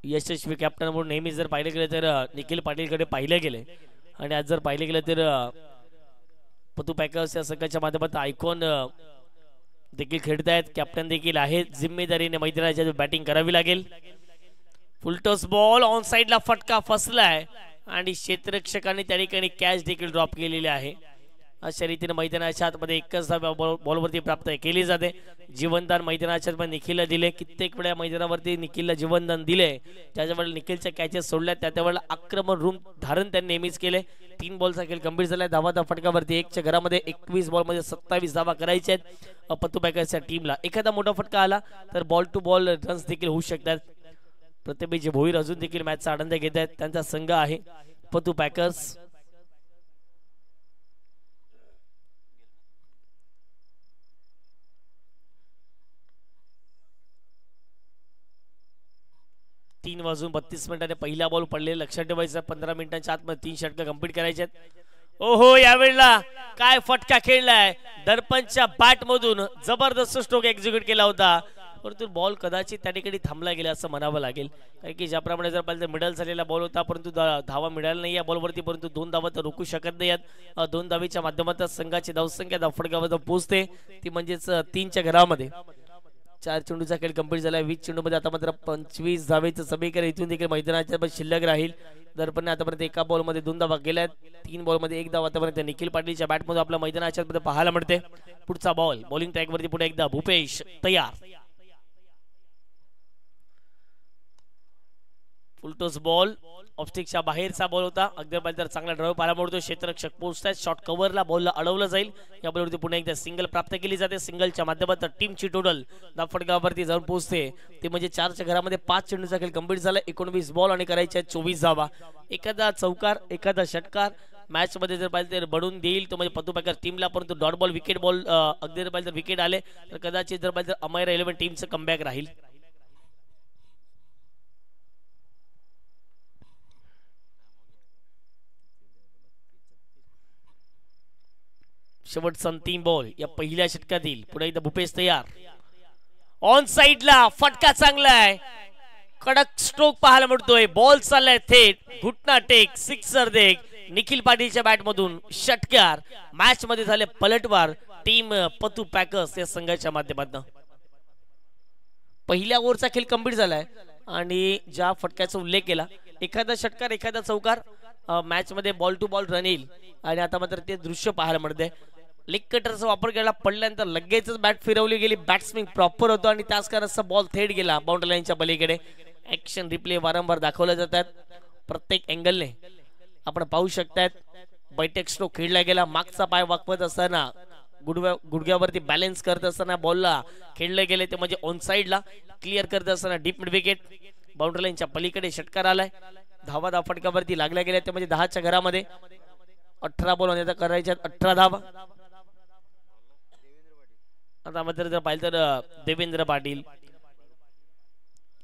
Speaker 1: यशस्वी कॅप्टन म्हणून नेहमी जर पाहिले गेले तर निखिल पाटीलकडे पाहिले गेले आणि आज जर पाहिले गेले तर पतू पॅकर्स या संघाच्या माध्यमातून आयकॉन देखील खेळतायत. कॅप्टन देखील आहे. जिम्मेदारीने मैदानाच्या बॅटिंग करावी लागेल. फुलटॉस बॉल ऑन साइडला फटका फसलाय आणि क्षेत्ररक्षकांनी त्या ठिकाणी कॅच देखील ड्रॉप केलेली आहे. अशा रीतीने मैदानाच्या आतमध्ये एकच धाव बॉलवरती प्राप्त केली जाते. जीवनदान मैदानाच्या आतमध्ये निखिलला दिले. कित्येक वेळा मैदानावरती निखिलला जीवनदान दिले. ज्याच्या वेळेला निखिलच्या कॅचेस सोडल्या त्या वेळेला आक्रमण रूम धारण त्यांनी नेहमीच केले. 3 बॉलचा खेळ गंभीर झाला. धावाचा फटकावरती 1च्या घरामध्ये 21 बॉल मध्ये 27 धावा करायच्या आहेत पतू पॅकर्सच्या टीमला. एखादा मोठा फटका आला तर बॉल टू बॉल रन्स देखील होऊ शकतात. प्रतिभेचे भोईर अजून देखील मॅचचा आनंद घेत आहेत. त्यांचा संघ आहे पतू पॅकर्स. तीन वाजून 32 मिनिटांनी पहिला बॉल पडले. लक्षात ठेवायचं 15 मिनिटांच्या आतमध्ये 3 षटकं कंप्लीट करायचे आहेत. ओहो, यावेळेला काय फटका खेळलाय. दर्पणच्या बॅट मधून जबरदस्त स्ट्रोक एक्झिक्यूट केला होता, परंतु बॉल कदाचित त्या ठिकाणी थांबला गेला असं म्हणावं लागेल. कारण की ज्याप्रमाणे जर पाहिजे मिडल झालेला बॉल होता, परंतु धावा मिळाला नाही या बॉलवरती. परंतु 2 धावा तर रोखू शकत नाही आहेत. 2 धावेच्या माध्यमातून संघाची धावसंख्या धावफटकावर पोहोचते, ती म्हणजेच 3च्या घरामध्ये. 4 चेंडूचा खेळ कंप्लीट झाला. 20 चेंडूमध्ये आता मात्र 25 धावेचं समीकरण इथून देखील मैदानाच्या शिल्लक राहील. दर्पणने आतापर्यंत एका बॉल मध्ये 2 धावा केल्यात. 3 बॉल मध्ये 1 धाव आतापर्यंत निखिल पाटीलच्या बॅट मध्ये आपल्या मैदानाच्या मध्ये पाहायला मिळते. पुढचा बॉल बॉलिंग ट्रॅक वरती पुढे एकदा भूपेश तयार. फुलटॉस बॉल ऑफस्टिकच्या बाहेरचा बॉल होता. अगदी तर चांगला ड्राइव्ह पाहायला मिळतो. क्षेत्ररक्षक पोहोचतात. शॉर्ट कव्हरला बॉलला अडवलं जाईल. या बॉलवरती पुन्हा एकदा सिंगल प्राप्त केली जाते. सिंगलच्या माध्यमातून टीमची टोटल धावफटकावरती जाऊन पोहोचते, ते म्हणजे 4च्या घरामध्ये 5 चेंडूचा खेळ कंप्लीट झाला. 19 बॉल आणि करायच्या 24 धावा. एखादा चौकार, एखादा षटकार मॅच मध्ये जर पाहिजे तर बनवून देईल तो म्हणजे पतू पॅकर्स टीमला. परंतु डॉट बॉल विकेट बॉल अगदी जर पाहिजे तर विकेट आले तर कदाचित जर पाहिजे अमैरा 11 टीमचं कमबॅक राहील. शेवटचा 3 बॉल या पहिल्या षटकातील. पुढे एकदा भूपेश तयार. ऑन साइडला फटका चांगला आहे. कडक स्ट्रोक पाहायला मिळतोय. बॉल चाललाय थेट घुटना टेक सिक्सर देख. निखिल पाटीलच्या बॅट मधून षटकार. मॅच मध्ये झाले पलटवार टीम पतू पॅकर्स या संघाच्या माध्यमातून. पहिल्या ओव्हरचा खेळ कंप्लीट झालाय आणि ज्या फटक्याचा उल्लेख केला, एखादा षटकार, एखादा चौकार मॅच मध्ये बॉल टू बॉल रन येईल. आणि आता मात्र ते दृश्य पाहायला मिळते. लेग कटरचा वापर केला, पडल्यानंतर लगेचच बॅट फिरवली गेली. बॅट्समिंग प्रॉपर होतो आणि त्याच कारणाचा बॉल थेट गेला बाउंड्री लाईनच्या पलीकडे. ऍक्शन रिप्ले वारंवार दाखवल्या जातात प्रत्येक अँगलने. आपण पाहू शकतात बैठक स्ट्रोक खेळला गेला. मागचा पाय वाकवत असताना गुडघ्यावरती बॅलन्स करत असताना बॉलला खेळले गेले ते म्हणजे ऑन साइडला क्लिअर करत असताना डीप मिड विकेट बाउंड्री लाईनच्या पलीकडे षटकार आलाय. धावा फटकावरती लागल्या गेल्या ते म्हणजे 10च्या घरामध्ये 18 बॉल आणि आता करायच्या 18 धावा. आता मात्र जर पाहिलं तर देवेंद्र पाटील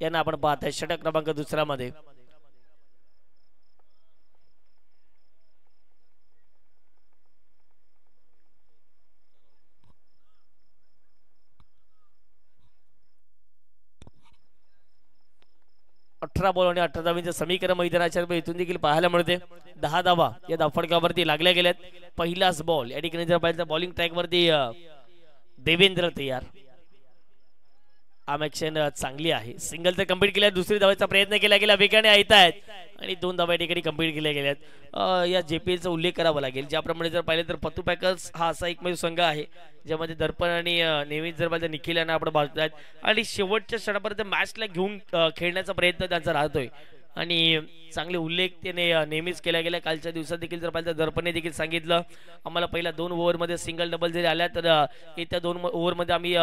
Speaker 1: यांना आपण पाहताय षटक क्रमांक दुसरा मध्ये. अठरा बॉल आणि 18 धावांचं समीकरण मैदानाच्या इथून देखील पाहायला मिळते. 10 धावा या धावफटकावरती लागल्या गेल्यात. पहिलाच बॉल या ठिकाणी जर पाहिलं तर बॉलिंग ट्रॅक वरती देवेंद्र तयार. ॲक्शन चांगली आहे. सिंगल तर कंप्लीट केल्या. दुसरी धावाचा प्रयत्न केला गेला वेगाने येत आहेत आणि 2 धावा या ठिकाणी कंप्लीट केल्या गेल्यात. या JPLचा उल्लेख करावा लागेल. ज्याप्रमाणे जर पाहिलं तर पतू पॅकर्स हा असा एकमेव संघ आहे ज्यामध्ये दर्पण आणि नेहमीच जर पाहिलं निखिल यांना आपण पाहतोय आणि शेवटच्या क्षणापर्यंत मॅचला घेऊन खेळण्याचा प्रयत्न त्यांचा राहतोय आणि चांगले उल्लेख त्याने नेहमीच केला गेला. कालच्या दिवसात देखील जर पाहिलं तर दर्पणने देखील सांगितलं आम्हाला पहिल्या 2 ओव्हरमध्ये सिंगल डबल जरी आल्या तर येत्या 2 ओव्हरमध्ये आम्ही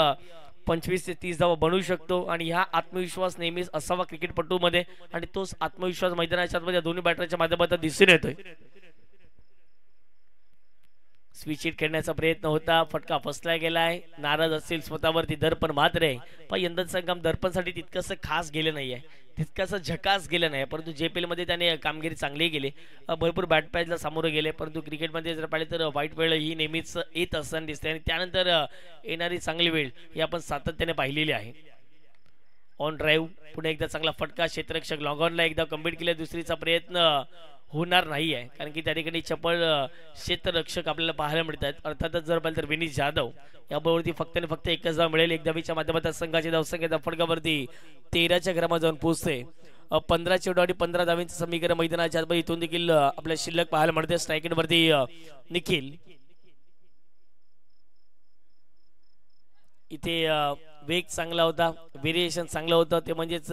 Speaker 1: 25 ते 30 धावा बनवू शकतो आणि हा आत्मविश्वास नेहमीच असावा क्रिकेटपटूमध्ये आणि तोच आत्मविश्वास मैदानाच्या आतमध्ये दोन्ही बॅटरच्या माध्यमातून दिसून येतोय. स्विच हिट खेळण्याचा प्रयत्न होता. फटका फसला गेलाय. नाराज असेल स्वतःवरती दर्पण मात्र आहे पण यंदाचं काम दर्पणसाठी तितकंसं खास गेलं नाहीये. तितकंसं झकास गेलं नाही परंतु JPL मध्ये त्याने कामगिरी चांगली केली. भरपूर बॅट पॅचला सामोरे गेले परंतु क्रिकेटमध्ये जर पाहिलं तर वाईट वेळ ही नेहमीच येत असताना दिसते आणि त्यानंतर येणारी चांगली वेळ ही आपण सातत्याने पाहिलेली आहे. ऑन ड्राईव्ह पुढे एकदा चांगला फटका. क्षेत्ररक्षक लॉंग ऑनला एकदा कंप्लीट केला. दुसरीचा प्रयत्न होणार नाही आहे कारण की त्या ठिकाणी चपळ क्षेत्ररक्षक आपल्याला पाहायला मिळतात. अर्थातच जर पाहिलं तर विनीत जाधव या बॉलवरती फक्त आणि फक्त एकच धाव मिळेल. एक धावीच्या माध्यमातून संघाची धावसंख्या फटकावरती 13च्या क्रमांकावर जाऊन पोहोचते. 15 चेंडू आणि 15 धावांचं समीकरण मैदानाच्या आत इथून देखील आपल्या शिल्लक पाहायला मिळते. स्ट्रायकेट वरती निखिल. इथे वेग चांगला होता. व्हेरिएशन चांगलं होतं ते म्हणजेच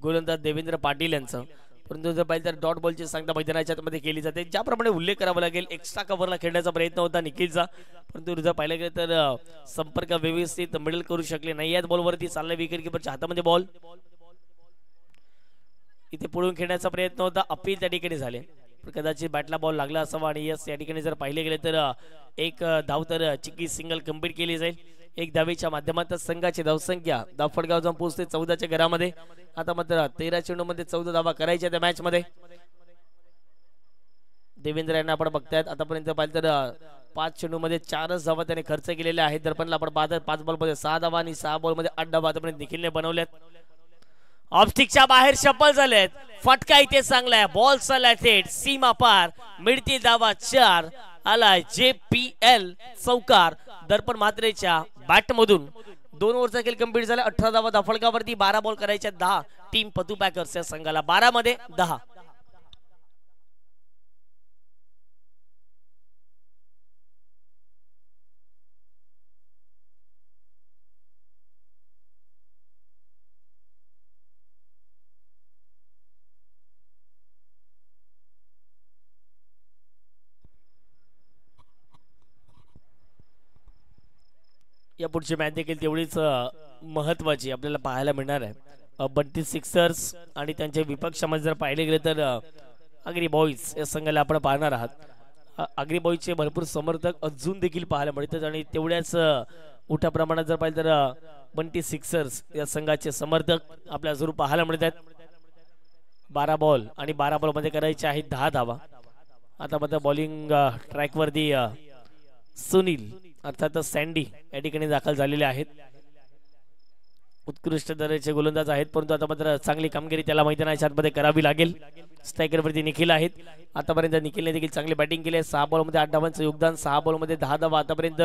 Speaker 1: गोलंदाज देवेंद्र पाटील यांचं. परंतु जर पाहिलं तर डॉट बॉलची सांगता मैदानाच्या आतमध्ये केली जाते. ज्याप्रमाणे उल्लेख करावा लागेल एक्स्ट्रा कव्हरला खेळण्याचा प्रयत्न होता निखिलचा परंतु जर पाहिलं गेलं तर संपर्क व्यवस्थित मिडल करू शकले नाही. याच बॉलवरती चालला विकेट किपरच्या हातामध्ये बॉल. इथे पुढून खेळण्याचा प्रयत्न होता. अपील त्या ठिकाणी झाले कदाचित बॅटला बॉल लागला असावा आणि यस या ठिकाणी जर पाहिले गेले तर एक धाव तर चिक्की सिंगल कंप्लीट केली जाईल. एक धावेच्या माध्यमातून संघाची धावसंख्या धावफटकावर जाऊन पोहोचते 14च्या घरामध्ये. आता मात्र 13 चेंडू मध्ये 14 धावा करायच्या त्या मॅच मध्ये. देवेंद्र यांना आपण बघतायत आतापर्यंत पाहिलं तर 5 चेंडू मध्ये 4च धावा त्याने खर्च केलेल्या आहेत. दर्पणला आपण पाहतात 5 बॉल मध्ये 6 धावा आणि 6 बॉल मध्ये 8 धावा आतापर्यंत निखिलने बनवल्यात. ऑफस्टिकच्या बाहेर शफल झालेत. फटका इथे चांगला आहे. बॉल चाललाय थेट सीमा पार. मिळतील धावा 4. आलाय JPL चौकार दर्पण मात्रेच्या बॅट मधून. 2 ओव्हरचा खेळ कंप्लीट झाला. 18 धावा धावफलकावरती 12 बॉल करायच्या 10. टीम पतू पॅकर्स या संघाला 12 मध्ये 10. या पुढची मॅच देखील तेवढीच महत्वाची आपल्याला पाहायला मिळणार आहे. बंटी सिक्सर्स आणि त्यांचे विपक्षामध्ये जर पाहिले गेले तर आगरी बॉईज या संघाला आपण पाहणार आहात. आगरी बॉईजचे भरपूर समर्थक अजून देखील पाहायला मिळतात आणि तेवढ्याच मोठ्या प्रमाणात जर पाहिलं तर बंटी सिक्सर्स या संघाचे समर्थक आपल्याला जरूर पाहायला मिळतात. 12 बॉल आणि 12 बॉल मध्ये करायचे आहेत 10 धावा. आता मात्र बॉलिंग ट्रॅक वरती सुनील अर्थात सँडी या ठिकाणी दाखल झालेले आहेत. उत्कृष्ट दर्जाचे गोलंदाज आहेत परंतु आता मात्र चांगली कामगिरी त्याला मैदानाच्या आतमध्ये करावी लागेल. स्ट्रायकर वरती निखिल आहेत. आतापर्यंत निखिलने देखील चांगली बॅटिंग केली आहे. 6 बॉल मध्ये 8 धावांचं योगदान. 6 बॉल मध्ये 10 धावा आतापर्यंत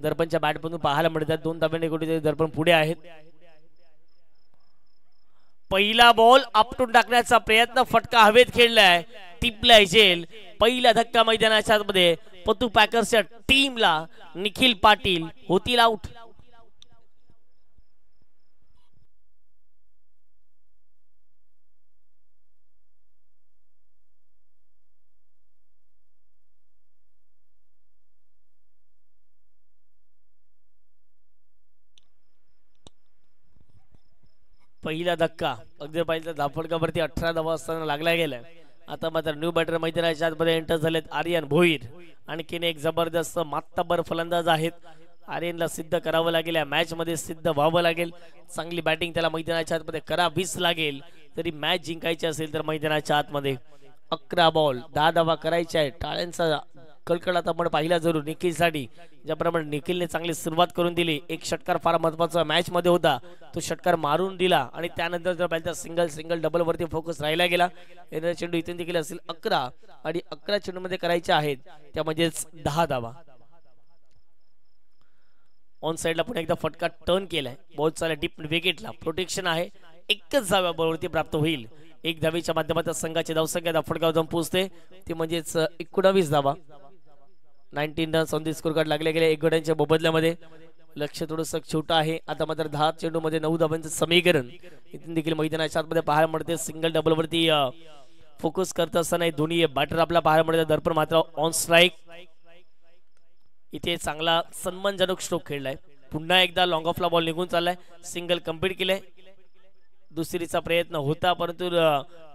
Speaker 1: दर्पणच्या बॅटमधून पाहायला मिळतात. 2 धाव्यांनी कुठेतरी दर्पण पुढे आहेत. पहिला बॉल आपटून टाकण्याचा प्रयत्न. फटका हवेत खेळलाय. टिपलाय जेल. पहिला धक्का मैदानाच्या आतमध्ये पतू पॅकर्सच्या टीमला. निखिल पाटील होतील आउट. पहिला धक्का अगदी पहिल्या धापडकावरती 18 धावा असताना लागला गेलाय. आता मात्र न्यू बॅटर मैदानाच्या आतमध्ये एंटर झालेत आर्यन भोईर. आणखीन एक जबरदस्त मात्ताबर फलंदाज आहेत. आर्यनला सिद्ध करावं लागेल, या मॅच मध्ये सिद्ध व्हावं लागेल. चांगली बॅटिंग त्याला मैदानाच्या आतमध्ये करावीच लागेल जरी मॅच जिंकायची असेल तर. मैदानाच्या आतमध्ये 11 बॉल 10 धावा करायच्या आहे. टाळ्यांचा कळकळाट आपण पाहिला जरूर निखिलसाठी. ज्याप्रमाणे निखिलने चांगली सुरुवात करून दिली, एक षटकार फार महत्वाचा मॅच मध्ये होता, तो षटकार मारून दिला आणि त्यानंतर जर पाहिलं तर सिंगल डबल वरती फोकस राहिला गेला. येणारा चेंडू इथून देखील असेल 11 आणि 11 चेंडू मध्ये करायचे आहेत त्या म्हणजेच 10 धावा. ऑन साइडला पुन्हा एकदा फटका टर्न केलाय. बॉल चालला डीप विकेटला, प्रोटेक्शन आहे, एकच धाव्या बॉलवरती प्राप्त होईल. एक धावेच्या माध्यमातून संघाची धावसंख्या फटकावर जाऊन पोहोचते ती म्हणजेच 19 धावा. 19 runs on the score card लागले गेले 1 गड्यांच्या मोबदल्यामध्ये. लक्ष थोडंसं छोटं आहे. आता मात्र 10 चेंडू मध्ये 9 धावांचं समीकरण इथून देखील मैदानाच्या आतमध्ये पाहायला मिळते. सिंगल डबल वरती फोकस करत असताना दोन्ही बॅटर आपला पाहायला मिळते. दर्पण मात्र ऑन स्ट्राईक. इथे चांगला सन्मानजनक स्ट्रोक खेळलाय. पुन्हा एकदा लॉंग ऑफला बॉल निघून चाललाय. सिंगल कंप्लीट केलंय. दुसरीचा प्रयत्न होता परंतु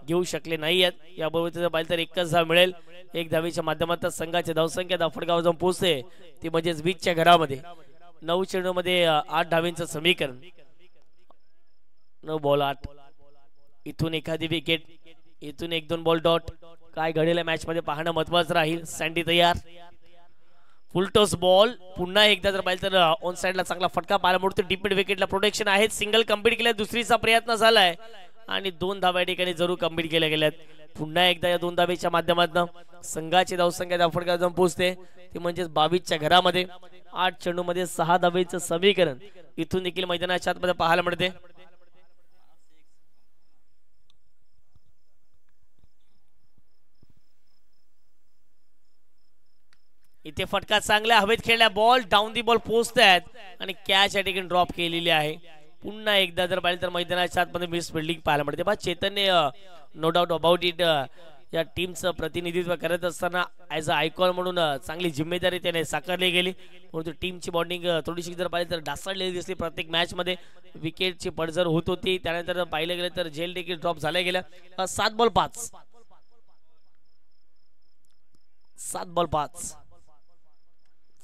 Speaker 1: घेऊ शकले नाही आहेत. या बरोबर पाहिलं तर एकच धाव मिळेल. एक धावेच्या माध्यमातून संघाची धावसंख्या फटकावर जाऊन पोहोचते ती म्हणजेच 20च्या घरामध्ये. 9 चेंडू मध्ये 8 धावेंचं समीकरण. 9 बॉल 8. इथून एखादी विकेट, इथून 1-2 बॉल डॉट. काय घडेल मॅच मध्ये पाहणं महत्वाचं राहील. सँडी तयार. Full toss ball. पुन्हा एकदा जर पाहिलं तर ऑन साइडला चांगला फटका पाहायला मिळतो. डीप मिड विकेटला प्रोटेक्शन आहे. सिंगल कंप्लीट केलं. दुसरीचा प्रयत्न झालाय आणि 2 धावा या ठिकाणी जरूर कंप्लीट केल्या गेल्यात. पुन्हा एकदा या 2 धावेच्या माध्यमातून संघाची धावसंख्या फटकावर जाऊन पोहोचते ती म्हणजेच 22च्या घरामध्ये. 8 चेंडू मध्ये 6 धावेचं समीकरण इथून देखील मैदानाच्या आतमध्ये पाहायला मिळते. इथे फटका चांगला हवेत खेळला. बॉल डाऊन दी बॉल पोहोचतायत आणि कॅच या ठिकाणी ड्रॉप केलेली आहे. पुन्हा एकदा जर पाहिलं तर मैदानाच्या आतमध्ये मिस फिल्डिंग पाहायला मिळते. बा चेतनने नो डाऊट अबाउट इट या टीमचं प्रतिनिधित्व करत असताना ॲज अ आयकॉन म्हणून चांगली जिम्मेदारी त्याने साकारली गेली. परंतु टीमची बॉन्डिंग थोडीशी जर पाहिलं तर ढासळलेली दिसली. प्रत्येक मॅच मध्ये विकेटची पडझड होत होती. त्यानंतर पाहिलं गेलं तर झेल देखील ड्रॉप झाल्या गेल्या. 7 बॉल 5. 7 बॉल 5.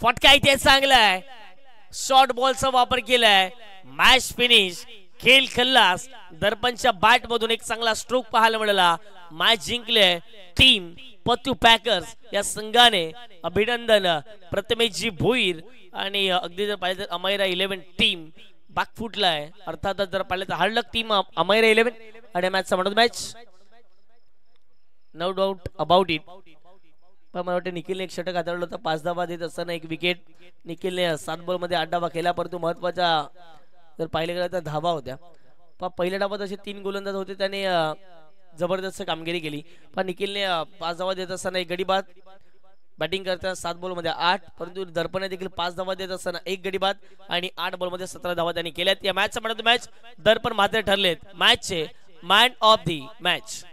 Speaker 1: फटका इथे चांगला आहे. शॉर्ट बॉलचा वापर केलाय. Match finish. खेळ खल्लास. दर्पणच्या बॅट मधून एक चांगला स्ट्रोक पाहायला मिळाला. मॅच जिंकले टीम पत्तू पॅकर्स या संघाने. अभिनंदन प्रथमेशजी भोईर आणि अगदी जर पाहिलं तर अमैरा 11 टीम बॅकफुटला आहे. अर्थातच जर पाहिलं तर हार्ड लक टीम अमैरा 11 आणि मॅचचा म्हणून match no doubt about it. पण मला वाटतं निखिलने एक षटक हाताळलं होतं. 5 धावा देत असताना एक विकेट. निखिलने 7 बॉल मध्ये 8 धावा केला परंतु महत्वाच्या जर पाहिलं गेलं तर धावा होत्या. पण पहिल्या डावात असे 3 गोलंदाज होते त्याने जबरदस्त कामगिरी केली. पण निखिलने 5 धावा देत असताना एक गडी बाद. बॅटिंग करताना 7 बॉल मध्ये 8 परंतु दर्पणे देखील 5 धावा देत असताना एक गडी बाद आणि 8 बॉल मध्ये 17 धावा त्यांनी केल्यात. या मॅचचा म्हणतो मॅच दर्पण मात्र ठरलेत मॅचचे मॅन ऑफ दी मॅच.